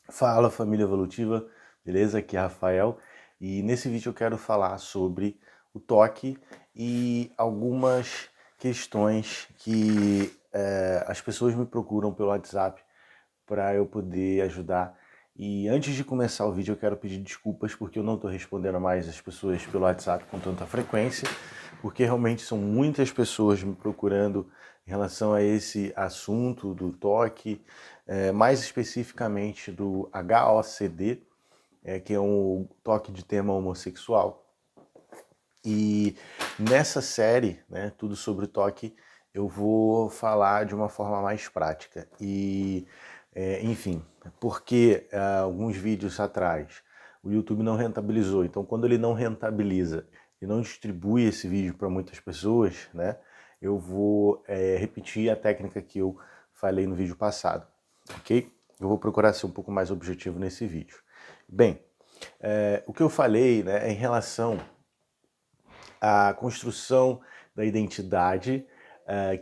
Fala, família evolutiva, beleza? Aqui é Rafael e nesse vídeo eu quero falar sobre o toque e algumas questões que as pessoas me procuram pelo WhatsApp para eu poder ajudar. E antes de começar o vídeo eu quero pedir desculpas porque eu não estou respondendo mais as pessoas pelo WhatsApp com tanta frequência, porque realmente são muitas pessoas me procurando em relação a esse assunto do toque, mais especificamente do HOCD, que é um toque de tema homossexual. E nessa série, né, Tudo sobre o Toque, eu vou falar de uma forma mais prática. E, enfim, porque alguns vídeos atrás o YouTube não rentabilizou. Então, quando ele não rentabiliza e não distribui esse vídeo para muitas pessoas, né, eu vou repetir a técnica que eu falei no vídeo passado, ok? Eu vou procurar ser um pouco mais objetivo nesse vídeo. Bem, o que eu falei, né, é em relação a construção da identidade,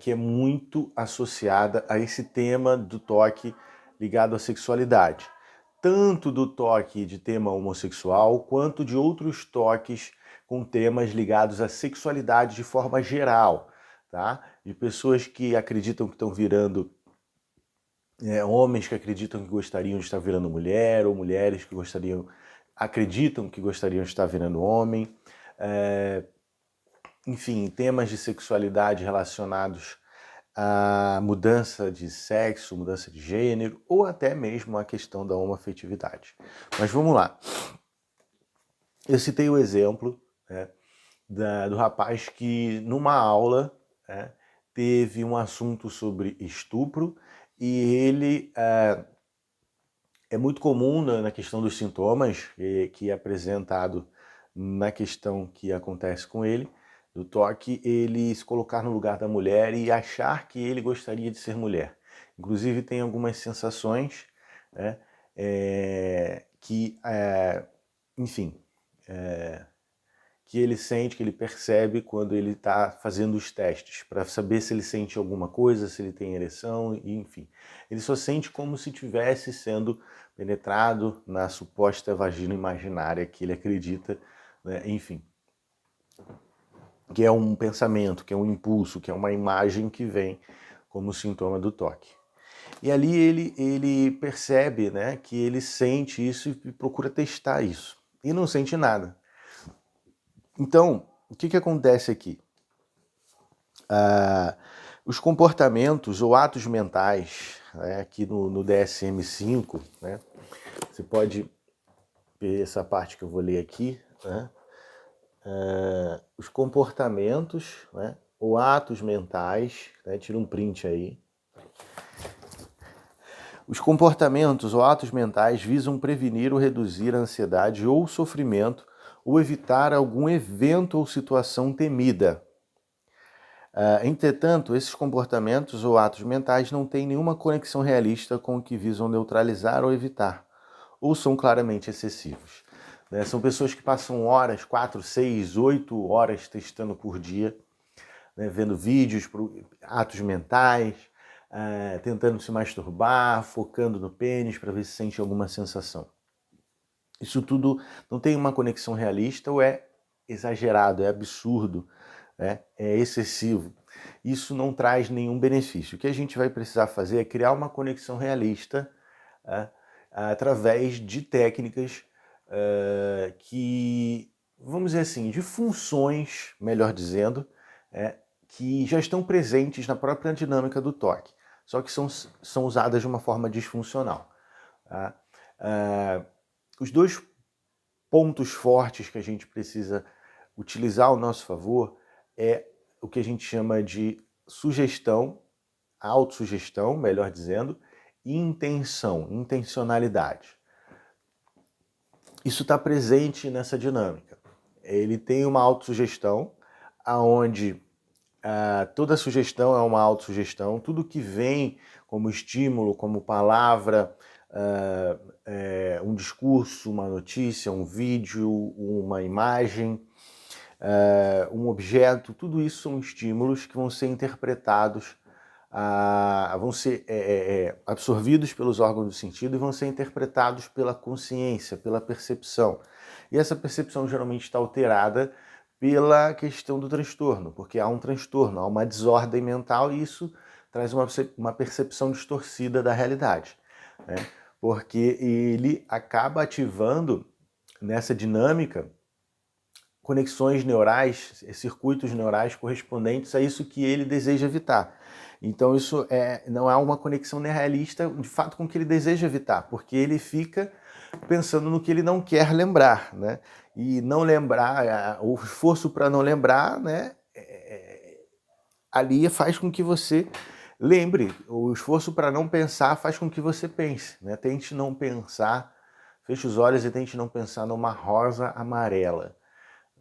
que é muito associada a esse tema do toque ligado à sexualidade. Tanto do toque de tema homossexual, quanto de outros toques com temas ligados à sexualidade de forma geral, tá? De pessoas que acreditam que estão virando homens que acreditam que gostariam de estar virando mulher, ou mulheres que acreditam que gostariam de estar virando homem. Enfim, temas de sexualidade relacionados à mudança de sexo, mudança de gênero, ou até mesmo a questão da homoafetividade. Mas vamos lá. Eu citei o exemplo, né, do rapaz que numa aula, né, teve um assunto sobre estupro e ele é muito comum na questão dos sintomas que é apresentado na questão que acontece com ele, do toque, ele se colocar no lugar da mulher e achar que ele gostaria de ser mulher. Inclusive tem algumas sensações, né, enfim, que ele sente, que ele percebe quando ele está fazendo os testes, para saber se ele sente alguma coisa, se ele tem ereção, enfim. Ele só sente como se estivesse sendo penetrado na suposta vagina imaginária que ele acredita, né? Enfim. Que é um pensamento, que é um impulso, que é uma imagem que vem como sintoma do toque. E ali ele percebe, né, que ele sente isso e procura testar isso. E não sente nada. Então, o que acontece aqui? Os comportamentos ou atos mentais, né, aqui no DSM-5, né, você pode ver essa parte que eu vou ler aqui, né, os comportamentos, né, ou atos mentais, né, tira um print aí. Os comportamentos ou atos mentais visam prevenir ou reduzir a ansiedade ou o sofrimento ou evitar algum evento ou situação temida. Entretanto, esses comportamentos ou atos mentais não têm nenhuma conexão realista com o que visam neutralizar ou evitar, ou são claramente excessivos. Né? São pessoas que passam horas, 4, 6, 8 horas testando por dia, né? Vendo vídeos, atos mentais, tentando se masturbar, focando no pênis para ver se sente alguma sensação. Isso tudo não tem uma conexão realista ou é exagerado, é absurdo, né? É excessivo. Isso não traz nenhum benefício. O que a gente vai precisar fazer é criar uma conexão realista, né, através de técnicas que, vamos dizer assim, de funções, melhor dizendo, que já estão presentes na própria dinâmica do toque, só que são usadas de uma forma disfuncional. Tá? Os dois pontos fortes que a gente precisa utilizar ao nosso favor é o que a gente chama de sugestão, autossugestão, melhor dizendo, e intenção, intencionalidade. Isso está presente nessa dinâmica. Ele tem uma autossugestão, onde toda sugestão é uma autossugestão, tudo que vem como estímulo, como palavra, um discurso, uma notícia, um vídeo, uma imagem, um objeto, tudo isso são estímulos que vão ser interpretados vão ser absorvidos pelos órgãos do sentido e vão ser interpretados pela consciência, pela percepção. E essa percepção geralmente está alterada pela questão do transtorno, porque há um transtorno, há uma desordem mental e isso traz uma percepção distorcida da realidade, né? Porque ele acaba ativando nessa dinâmica conexões neurais, circuitos neurais correspondentes a isso que ele deseja evitar. Então isso não é uma conexão realista, de fato, com o que ele deseja evitar, porque ele fica pensando no que ele não quer lembrar, né? E não lembrar, o esforço para não lembrar, né, ali faz com que você lembre. O esforço para não pensar faz com que você pense, né? Tente não pensar, feche os olhos e tente não pensar numa rosa amarela,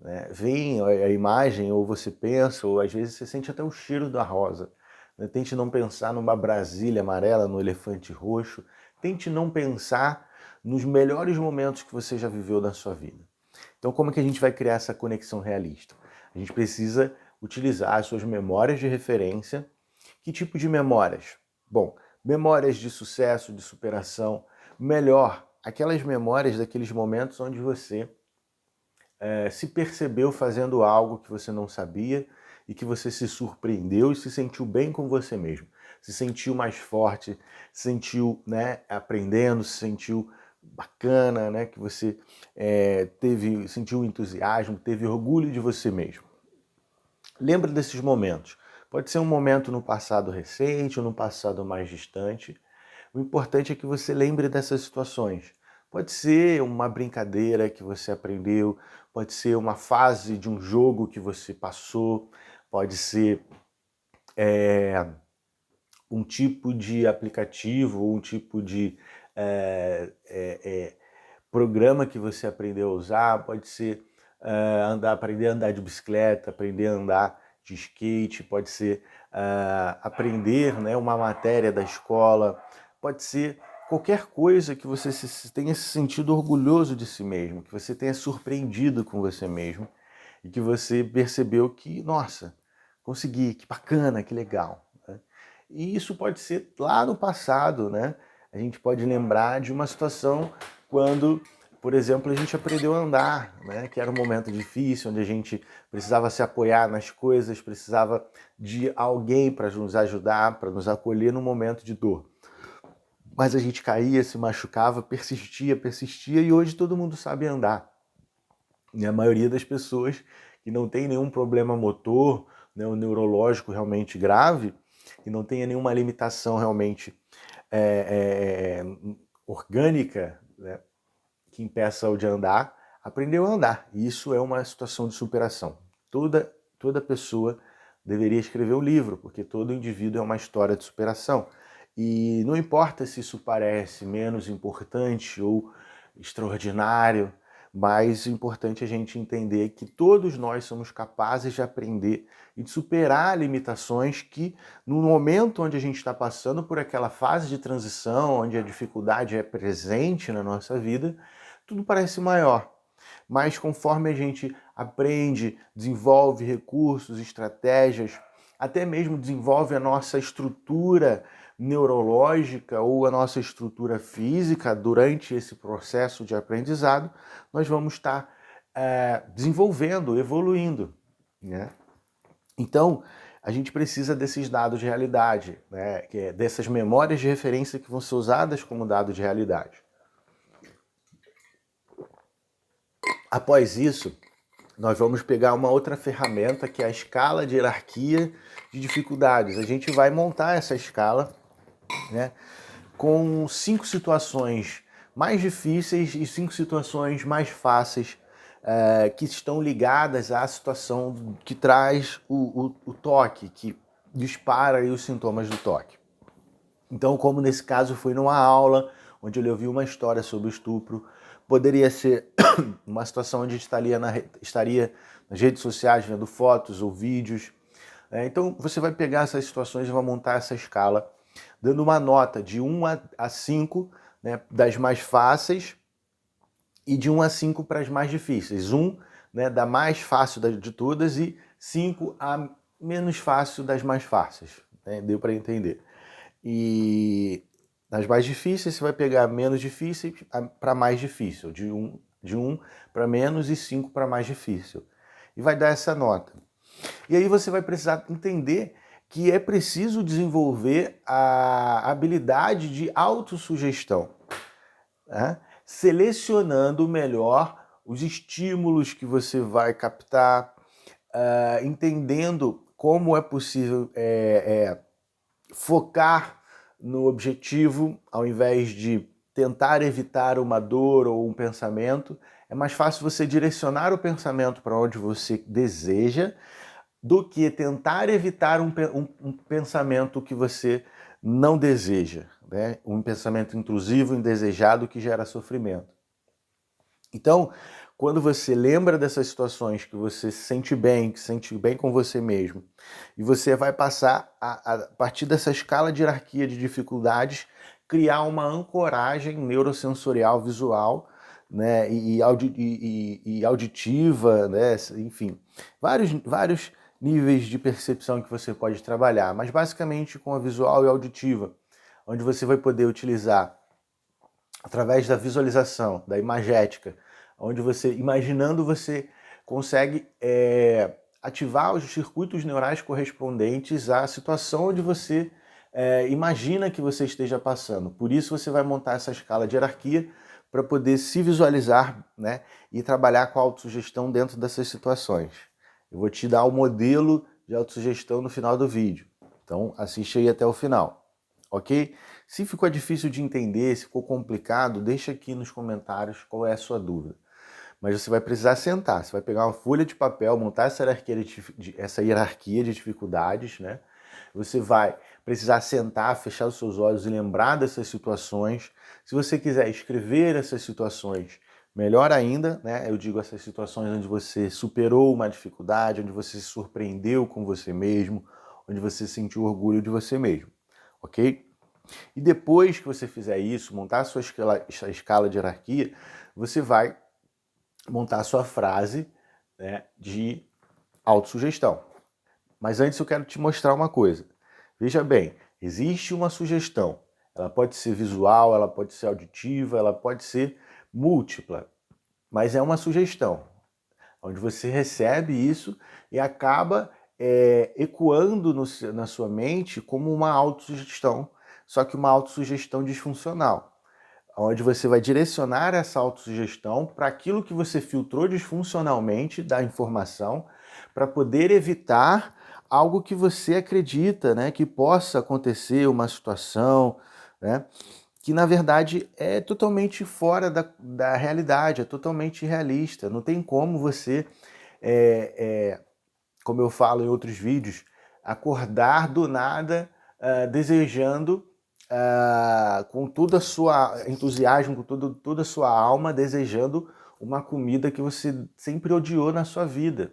né? Vem a imagem, ou você pensa, ou às vezes você sente até o cheiro da rosa, né? Tente não pensar numa Brasília amarela, no elefante roxo. Tente não pensar nos melhores momentos que você já viveu na sua vida. Então, como é que a gente vai criar essa conexão realista? A gente precisa utilizar as suas memórias de referência. Que tipo de memórias? Bom, memórias de sucesso, de superação. Melhor, aquelas memórias daqueles momentos onde você se percebeu fazendo algo que você não sabia e que você se surpreendeu e se sentiu bem com você mesmo. Se sentiu mais forte, se sentiu, né, aprendendo, se sentiu bacana, né, que você sentiu entusiasmo, teve orgulho de você mesmo. Lembra desses momentos. Pode ser um momento no passado recente ou no passado mais distante. O importante é que você lembre dessas situações. Pode ser uma brincadeira que você aprendeu, pode ser uma fase de um jogo que você passou, pode ser um tipo de aplicativo, um tipo de programa que você aprendeu a usar, pode ser aprender a andar de bicicleta, aprender a andar de skate, pode ser aprender, né, uma matéria da escola, pode ser qualquer coisa que você tenha se sentido orgulhoso de si mesmo, que você tenha surpreendido com você mesmo e que você percebeu que, nossa, consegui, que bacana, que legal, né? E isso pode ser lá no passado, né? A gente pode lembrar de uma situação quando, por exemplo, a gente aprendeu a andar, né? Que era um momento difícil, onde a gente precisava se apoiar nas coisas, precisava de alguém para nos ajudar, para nos acolher no momento de dor. Mas a gente caía, se machucava, persistia, e hoje todo mundo sabe andar. E a maioria das pessoas que não tem nenhum problema motor, né, um neurológico realmente grave, que não tenha nenhuma limitação realmente orgânica, né, que impeça-o de andar, aprendeu a andar. E isso é uma situação de superação. Toda pessoa deveria escrever um livro, porque todo indivíduo é uma história de superação. E não importa se isso parece menos importante ou extraordinário, mas o importante é a gente entender que todos nós somos capazes de aprender e de superar limitações que, no momento onde a gente está passando por aquela fase de transição, onde a dificuldade é presente na nossa vida, tudo parece maior. Mas conforme a gente aprende, desenvolve recursos, estratégias, até mesmo desenvolve a nossa estrutura neurológica ou a nossa estrutura física durante esse processo de aprendizado, nós vamos estar desenvolvendo, evoluindo, né? Então, a gente precisa desses dados de realidade, né? Dessas memórias de referência que vão ser usadas como dados de realidade. Após isso, nós vamos pegar uma outra ferramenta que é a escala de hierarquia de dificuldades. A gente vai montar essa escala, né, com 5 situações mais difíceis e 5 situações mais fáceis que estão ligadas à situação que traz o toque, que dispara aí os sintomas do toque. Então, como nesse caso foi numa aula, onde ele ouviu uma história sobre o estupro, poderia ser uma situação onde estaria nas redes sociais vendo fotos ou vídeos. Então, você vai pegar essas situações e vai montar essa escala, dando uma nota de 1 a 5, né, das mais fáceis, e de 1 a 5 para as mais difíceis. 1, né, da mais fácil de todas e 5 a menos fácil das mais fáceis. né? Deu para entender. E nas mais difíceis, você vai pegar menos difícil para mais difícil, de um para menos e 5 para mais difícil. E vai dar essa nota. E aí você vai precisar entender que é preciso desenvolver a habilidade de autossugestão, né? Selecionando melhor os estímulos que você vai captar, entendendo como é possível focar no objetivo, ao invés de tentar evitar uma dor ou um pensamento. É mais fácil você direcionar o pensamento para onde você deseja do que tentar evitar um pensamento que você não deseja, né? Um pensamento intrusivo, indesejado, que gera sofrimento. Então, quando você lembra dessas situações que você se sente bem com você mesmo, e você vai passar, a partir dessa escala de hierarquia de dificuldades, criar uma ancoragem neurosensorial visual, né, e auditiva, né, enfim, vários níveis de percepção que você pode trabalhar, mas basicamente com a visual e auditiva, onde você vai poder utilizar através da visualização, da imagética, onde você, imaginando, você consegue ativar os circuitos neurais correspondentes à situação onde você imagina que você esteja passando. Por isso você vai montar essa escala de hierarquia para poder se visualizar, né, e trabalhar com a autossugestão dentro dessas situações. Eu vou te dar o modelo de autossugestão no final do vídeo, então assiste aí até o final, ok? Se ficou difícil de entender, se ficou complicado, deixa aqui nos comentários qual é a sua dúvida. Mas você vai precisar sentar, você vai pegar uma folha de papel, montar essa hierarquia de dificuldades, né? Você vai precisar sentar, fechar os seus olhos e lembrar dessas situações. Se você quiser escrever essas situações, melhor ainda, né? Eu digo essas situações onde você superou uma dificuldade, onde você se surpreendeu com você mesmo, onde você sentiu orgulho de você mesmo, ok? E depois que você fizer isso, montar a sua escala de hierarquia, você vai montar a sua frase, né, de autossugestão. Mas antes eu quero te mostrar uma coisa. Veja bem, existe uma sugestão. Ela pode ser visual, ela pode ser auditiva, ela pode ser múltipla. Mas é uma sugestão, onde você recebe isso e acaba ecoando na sua mente como uma autossugestão, só que uma autossugestão disfuncional, onde você vai direcionar essa autossugestão para aquilo que você filtrou disfuncionalmente da informação, para poder evitar algo que você acredita, né, que possa acontecer, uma situação, né, que na verdade é totalmente fora da realidade, é totalmente irrealista. Não tem como você, como eu falo em outros vídeos, acordar do nada desejando, com toda a sua entusiasmo, com toda a sua alma, desejando uma comida que você sempre odiou na sua vida.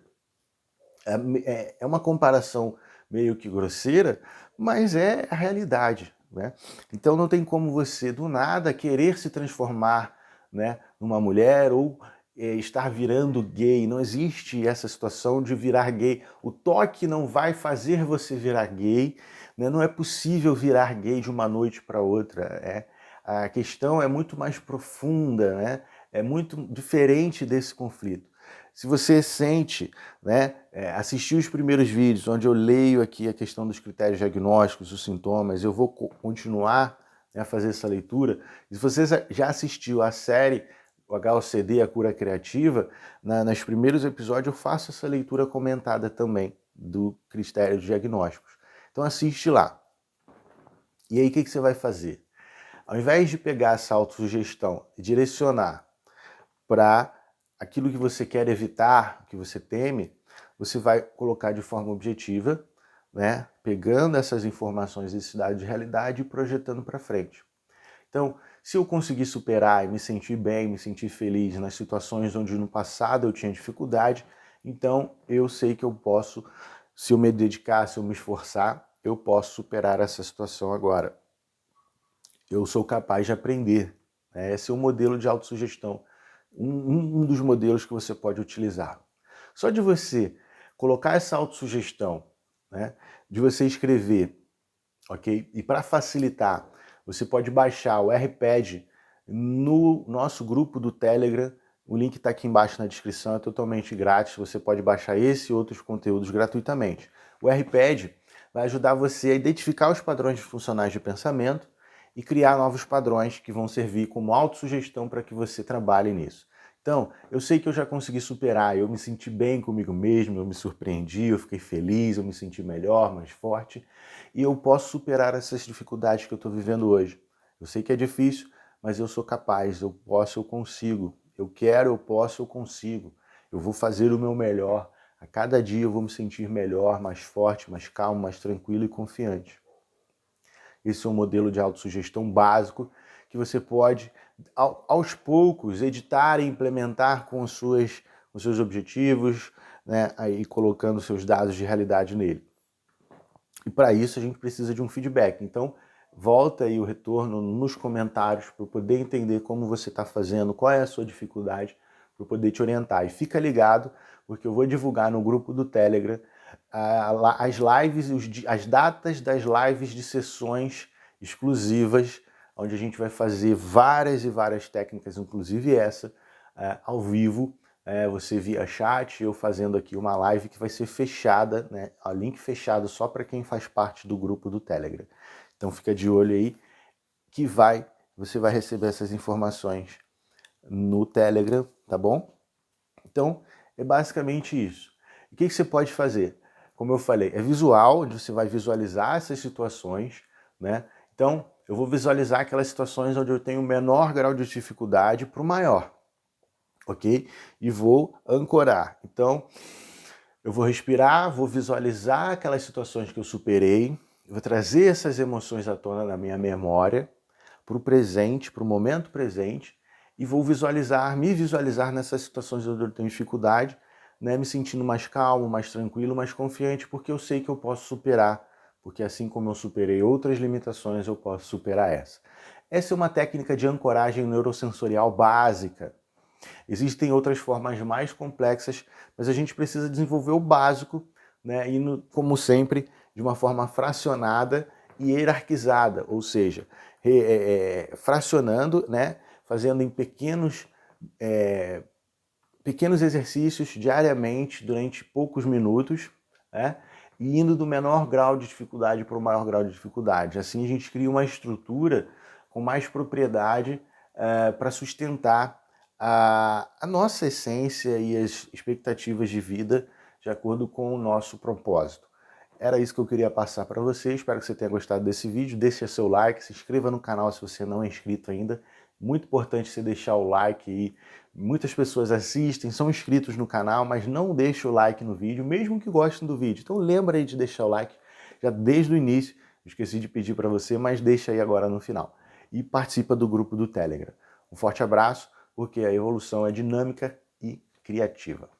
É uma comparação meio que grosseira, mas é a realidade, né? Então não tem como você, do nada, querer se transformar, né, numa mulher ou estar virando gay. Não existe essa situação de virar gay. O toque não vai fazer você virar gay, né? Não é possível virar gay de uma noite para outra. A questão é muito mais profunda, né? É muito diferente desse conflito. Se você sente, né, assistir os primeiros vídeos, onde eu leio aqui a questão dos critérios diagnósticos, os sintomas, eu vou continuar, né, a fazer essa leitura. E se você já assistiu a série o HOCD, a cura criativa, nos primeiros episódios eu faço essa leitura comentada também do critério diagnósticos. Então assiste lá. E aí o que você vai fazer? Ao invés de pegar essa autossugestão e direcionar para aquilo que você quer evitar, que você teme, você vai colocar de forma objetiva, né, pegando essas informações desse dado de realidade e projetando para frente. Então, se eu conseguir superar e me sentir bem, me sentir feliz nas situações onde no passado eu tinha dificuldade, então eu sei que eu posso, se eu me dedicar, se eu me esforçar, eu posso superar essa situação agora. Eu sou capaz de aprender. Esse é o modelo de autossugestão, um dos modelos que você pode utilizar. Só de você colocar essa autossugestão, né, de você escrever ok? E para facilitar, você pode baixar o RPad no nosso grupo do Telegram. O link está aqui embaixo na descrição, é totalmente grátis. Você pode baixar esse e outros conteúdos gratuitamente. O RPad vai ajudar você a identificar os padrões funcionais de pensamento e criar novos padrões que vão servir como autossugestão para que você trabalhe nisso. Então, eu sei que eu já consegui superar, eu me senti bem comigo mesmo, eu me surpreendi, eu fiquei feliz, eu me senti melhor, mais forte, e eu posso superar essas dificuldades que eu estou vivendo hoje. Eu sei que é difícil, mas eu sou capaz, eu posso, eu consigo. Eu quero, eu posso, eu consigo. Eu vou fazer o meu melhor. A cada dia eu vou me sentir melhor, mais forte, mais calmo, mais tranquilo e confiante. Esse é um modelo de autossugestão básico que você pode, aos poucos, editar e implementar com os seus objetivos, né, aí colocando seus dados de realidade nele. E para isso a gente precisa de um feedback. Então, volta aí o retorno nos comentários para eu poder entender como você está fazendo, qual é a sua dificuldade, para eu poder te orientar. E fica ligado, porque eu vou divulgar no grupo do Telegram as lives, as datas das lives de sessões exclusivas, onde a gente vai fazer várias e várias técnicas, inclusive essa, ao vivo, você via chat, eu fazendo aqui uma live que vai ser fechada, né, o link fechado só para quem faz parte do grupo do Telegram. Então fica de olho aí que você vai receber essas informações no Telegram, tá bom? Então é basicamente isso. O que você pode fazer? Como eu falei, é visual, onde você vai visualizar essas situações, né? Então eu vou visualizar aquelas situações onde eu tenho o menor grau de dificuldade para o maior. Ok? E vou ancorar. Então, eu vou respirar, vou visualizar aquelas situações que eu superei, vou trazer essas emoções à tona na minha memória, para o presente, para o momento presente, e vou me visualizar nessas situações onde eu tenho dificuldade, né, me sentindo mais calmo, mais tranquilo, mais confiante, porque eu sei que eu posso superar, porque assim como eu superei outras limitações, eu posso superar essa. Essa é uma técnica de ancoragem neurosensorial básica. Existem outras formas mais complexas, mas a gente precisa desenvolver o básico, né, e como sempre, de uma forma fracionada e hierarquizada, ou seja, fracionando, né, fazendo em pequenos exercícios diariamente durante poucos minutos, né, e indo do menor grau de dificuldade para o maior grau de dificuldade. Assim a gente cria uma estrutura com mais propriedade para sustentar a nossa essência e as expectativas de vida de acordo com o nosso propósito. Era isso que eu queria passar para você, espero que você tenha gostado desse vídeo, deixe seu like, se inscreva no canal se você não é inscrito ainda, muito importante você deixar o like aí, muitas pessoas assistem, são inscritos no canal, mas não deixam o like no vídeo, mesmo que gostem do vídeo, então lembra aí de deixar o like, já desde o início, esqueci de pedir para você, mas deixa aí agora no final, e participa do grupo do Telegram. Um forte abraço, porque a evolução é dinâmica e criativa.